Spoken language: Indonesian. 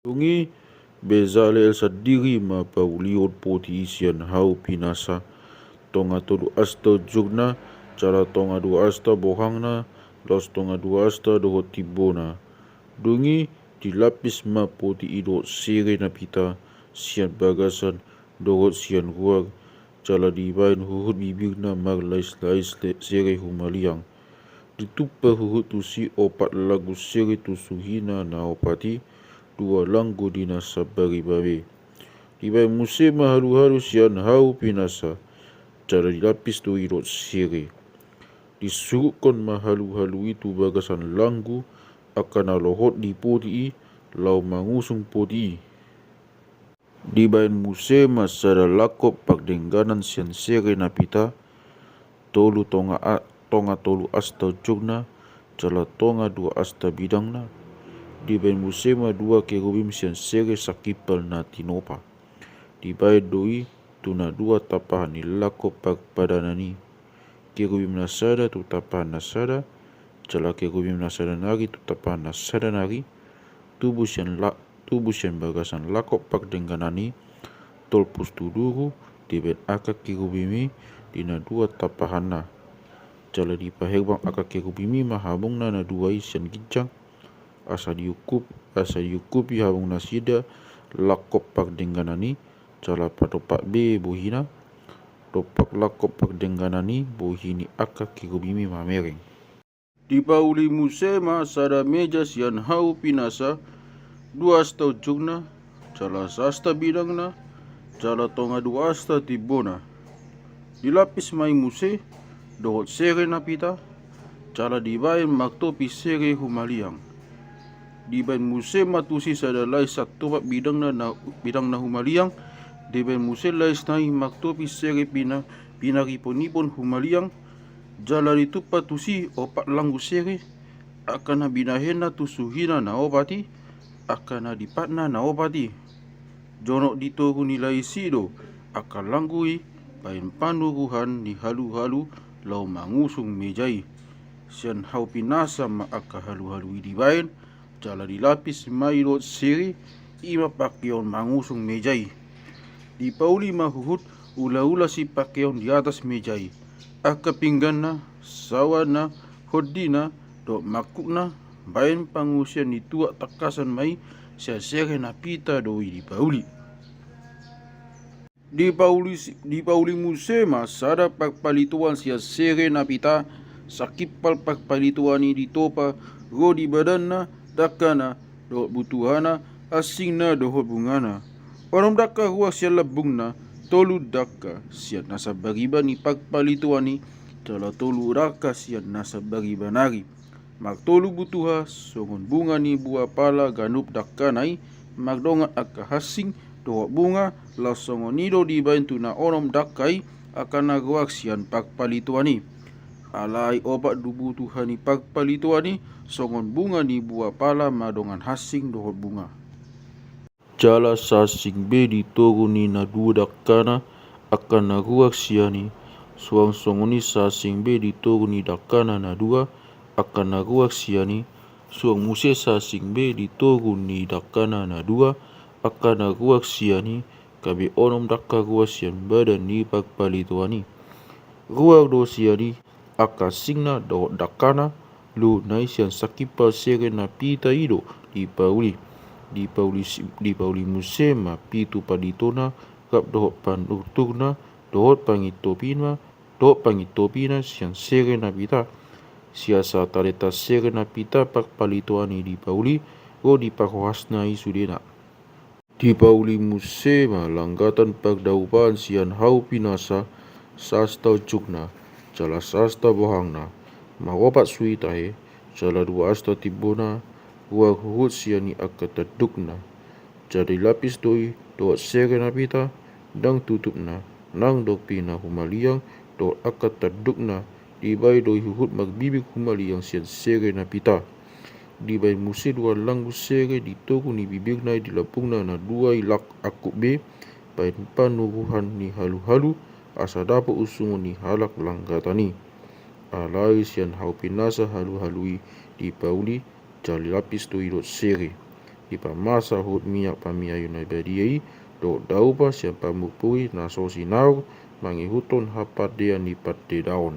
Dungi bezale elsa diri ma pauliot poti isian hau pinasa tonga tolu asta jugna cara tonga dua asta bohangna los tonga dua asta doho tibona dungi dilapis ma poti ido sere na pita sian bagasan doho sian ruag cala dibain huhut bibirna mag lais sere humaliang ditupa huhut tusi opat lagu sere tusuhina na opati dua langgo dina sabari babe. Dibai musim halu-halu sian hau pinasa. Cara dilapis tu irot siri. Disurukkan mahalu-halu itu bagasan langgu akan alohot di podi lau mangusung podi. Dibai musim masada lakop pagdengganan sian siri napita. Tolu tonga tolu asta jugna. Cala tonga dua asta bidangna. Dibai musema dua kerubim sian sere sakipal na tinopa. Dibai doi tuna dua tapahan ni lako padanani. Kerubim nasada tu tapahan nasada. Cala kerubim nasada nari tu tapahan nasada nari. Tubuh sian bagasan lako pagdengganani. Tolpus tuduru dibai akak kerubimi dina dua tapahan na. Cala dipaherbang akak kerubimi mahabung na dua isian gijang. Asa diukupi habung nasida lakop pagdengganani cala patopak B bohina topak lakop pagdengganani bohini akak kirubimi mamereng. Di pauli musema sada meja sian hau pinasa dua asta ujungna cala sasta bidangna cala tonga dua asta tibona dilapis mai muse dohot sere napita cala dibain maktopi sere humaliang. Dibain muse matusi sada lai satu bidang na humaliang dibain muse lai snai maktopi sere pinariponipon humaliang jala ditupa tusi opat langgu sere akana binahena tusuhina na opati akana dipatna na opati jonok ditohu nilai sido akan langgui bain panuruhan ni halu-halu lau mangusung mejai sian hau pinasa ma aka halu-halu dibain cala dilapis mairot siri ima pakeon mangusung mejai. Di pauli mahuhut ula-ula si pakeon di atas mejai. Aka pinggana, sawana, hodina, do makukna, bain pangusian ni tuak takasan mai sia sere napita doi di pauli. Di pauli musema sada pakpalituan sia sere napita sakipal pakpalituani di topa ro di badanna dakana dohot butuhana asingna dohot bungana. Orang daka huak sian labungna tolu daka sian nasa bariba ni pagpalituani cala tolu daka sian nasa bariba nari. Mak tolu butuha songon bunga ni buah pala ganup dakanai magdonga aka hasing dohot bunga la songon nido dibantu na onom dakai akan naguak sian pagpalituani. Alai obat dubutuhani pagpalituani songon bunga ni buah pala madongan hasing dohot bunga. Cala sasing be ditoruni na dua dakana akan naruak siani. Suang songoni sasing be ditoruni dakana na dua akan naruak siani. Suang muse sasing be ditoruni dakana na dua akan naruak siani. Kabe onom daka ruak sian badan ni pagpalituani. Ruak do siani akasingna dohot dakana lu naisian sakipal sere na pita ido di pauli musema pitu paditona kap dohot panurturna dohot pangitopina sian sere na pita siasa taleta sere na pita pakpalituani di pauli o di pakohasna isudena. Di pauli musema langgatan pagdaupaan sian hau pinasa sasta jugna cala sasta bohangna mawopat sui tahe cala dua asta tibona ruak huhut siani aka tadukna jadi lapis doi doat sere napita dang tutupna nang dopina humaliang doat aka tadukna dibai doi huhut magbibik humaliang sian sere napita dibai musi dua langgu sere ditoku ni bibirna dilapungna na dua ilak akuk be bain panuruhan ni halu-halu asa dapat usungun ni halak langgatani. Alai sian hau pinasa halu-halui di pauli jali lapis tu idot sere. di pamasa hut minyak pamiayu na badiai, do daupa siapa mupui na sosi nau, mangi huton hapat dia nipat de daun.